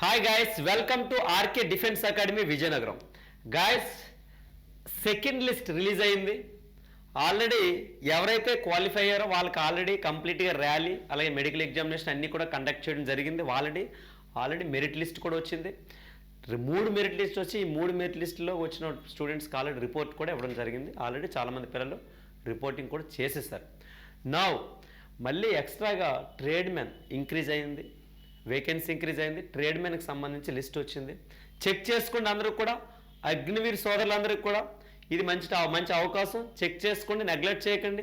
Hi guys, welcome to RK defence academy Vizianagaram. Guys, second list release అయింది. Already ఎవరైతే qualify అయ్యారో వాళ్ళకి already కంప్లీట్గా ర్యాలీ అలాగే మెడికల్ ఎగ్జామినేషన్ అన్నీ కూడా కండక్ట్ చేయడం జరిగింది. ఆల్రెడీ మెరిట్ లిస్ట్ కూడా వచ్చింది. 3 మెరిట్ లిస్ట్ వచ్చి ఈ 3 మెరిట్ లిస్టులో వచ్చిన స్టూడెంట్స్కి ఆల్రెడీ రిపోర్ట్ కూడా ఇవ్వడం జరిగింది. ఆల్రెడీ చాలామంది పిల్లలు రిపోర్టింగ్ కూడా చేసేసారు. నౌ మళ్ళీ ఎక్స్ట్రాగా ట్రేడ్ మెన్ ఇంక్రీజ్ అయింది, వేకెన్సీ ఇంక్రీజ్ అయింది. ట్రేడ్ మెన్కి సంబంధించి లిస్ట్ వచ్చింది. చెక్ చేసుకోండి అందరూ కూడా. అగ్నివీర్ సోదరులందరికీ కూడా ఇది మంచి అవకాశం. చెక్ చేసుకోండి, నెగ్లెక్ట్ చేయకండి.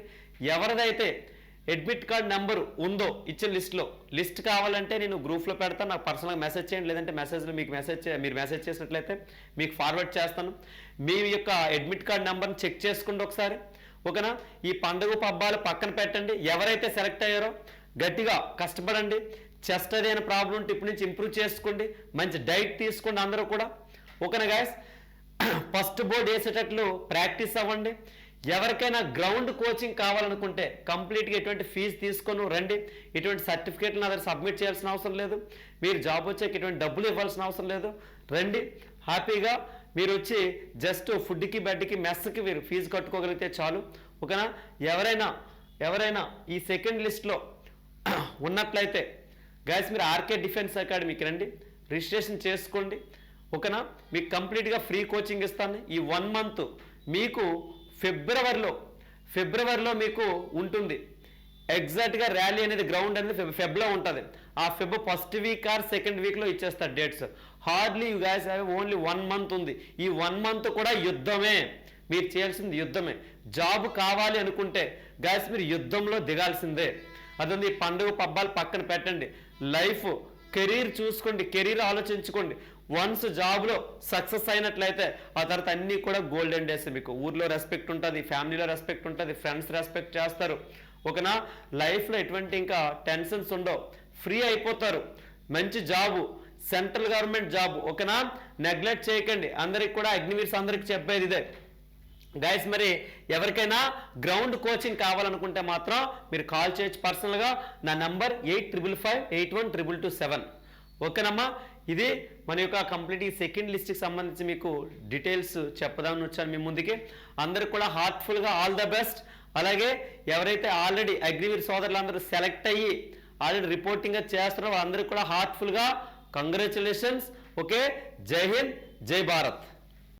ఎవరిదైతే అడ్మిట్ కార్డ్ నెంబరు ఉందో ఇచ్చిన లిస్ట్ కావాలంటే నేను గ్రూప్లో పెడతాను, నాకు పర్సనల్గా మెసేజ్ చేయండి. లేదంటే మెసేజ్లో మీరు మెసేజ్ చేసినట్లయితే మీకు ఫార్వర్డ్ చేస్తాను. మీ యొక్క అడ్మిట్ కార్డ్ నెంబర్ని చెక్ చేసుకోండి ఒకసారి. ఓకేనా? ఈ పండుగ పబ్బాలు పక్కన పెట్టండి. ఎవరైతే సెలెక్ట్ అయ్యారో గట్టిగా కష్టపడండి. చెస్ట్ అదేనా ప్రాబ్లం ఉంటే ఇప్పటి నుంచి ఇంప్రూవ్ చేసుకోండి. మంచి డైట్ తీసుకోండి అందరూ కూడా. ఓకేనా గాయస్? ఫస్ట్ బోర్డ్ వేసేటట్లు ప్రాక్టీస్ అవ్వండి. ఎవరికైనా గ్రౌండ్ కోచింగ్ కావాలనుకుంటే కంప్లీట్గా ఎటువంటి ఫీజు తీసుకొని రండి. ఎటువంటి సర్టిఫికేట్లు నా దగ్గర సబ్మిట్ చేయాల్సిన అవసరం లేదు. మీరు జాబ్ వచ్చాక ఎటువంటి డబ్బులు ఇవ్వాల్సిన అవసరం లేదు. రండి హ్యాపీగా. మీరు వచ్చి జస్ట్ ఫుడ్కి బెడ్కి మెస్కి మీరు ఫీజు కట్టుకోగలిగితే చాలు. ఓకేనా? ఎవరైనా ఈ సెకండ్ లిస్ట్లో ఉన్నట్లయితే గైస్ మీరు ఆర్కే డిఫెన్స్ అకాడమీకి రండి, రిజిస్ట్రేషన్ చేసుకోండి. ఓకేనా? మీకు కంప్లీట్గా ఫ్రీ కోచింగ్ ఇస్తాను. ఈ 1 మంత్ మీకు ఫిబ్రవరిలో మీకు ఉంటుంది. ఎగ్జాక్ట్గా ర్యాలీ అనేది గ్రౌండ్ అనేది ఫెబ్లో ఉంటుంది. ఆ Feb first week or second వీక్లో ఇచ్చేస్తారు dates. Hardly you guys have only 1 month ఉంది. ఈ 1 మంత్ కూడా యుద్ధమే. మీరు చేయాల్సింది యుద్ధమే. జాబ్ కావాలి అనుకుంటే గైస్ మీరు యుద్ధంలో దిగాల్సిందే. అదండి. పండుగ పబ్బాలు పక్కన పెట్టండి. లైఫ్ కెరీర్ చూసుకోండి, కెరీర్ ఆలోచించుకోండి. వన్స్ జాబ్లో సక్సెస్ అయినట్లయితే ఆ తర్వాత అన్నీ కూడా గోల్డెన్ డేస్. మీకు ఊర్లో రెస్పెక్ట్ ఉంటుంది, ఫ్యామిలీలో రెస్పెక్ట్ ఉంటుంది, ఫ్రెండ్స్ రెస్పెక్ట్ చేస్తారు. ఓకేనా? లైఫ్లో ఎటువంటి ఇంకా టెన్షన్స్ ఉండవు, ఫ్రీ అయిపోతారు. మంచి జాబు, సెంట్రల్ గవర్నమెంట్ జాబ్. ఓకేనా? నెగ్లెక్ట్ చేయకండి. అందరికి కూడా అగ్నివీర్స్ అందరికి చెప్పేది ఇదే గైస్. మరి ఎవరికైనా గ్రౌండ్ కోచింగ్ కావాలనుకుంటే మాత్రం మీరు కాల్ చేయొచ్చు పర్సనల్గా. నా నంబర్ 8555812227. ఓకేనమ్మా? ఇది మన యొక్క కంప్లీట్ ఈ సెకండ్ లిస్ట్కి సంబంధించి మీకు డీటెయిల్స్ చెప్పదామని వచ్చాను మీ ముందుకి. అందరికి కూడా హార్ట్ఫుల్గా ఆల్ ద బెస్ట్. అలాగే ఎవరైతే ఆల్రెడీ అగ్నివీర్ సోదరులందరూ సెలెక్ట్ అయ్యి ఆల్రెడీ రిపోర్టింగ్గా చేస్తున్నారో అందరికి కూడా హార్ట్ఫుల్గా కంగ్రాచులేషన్స్. ఓకే? జై హింద్, జై భారత్.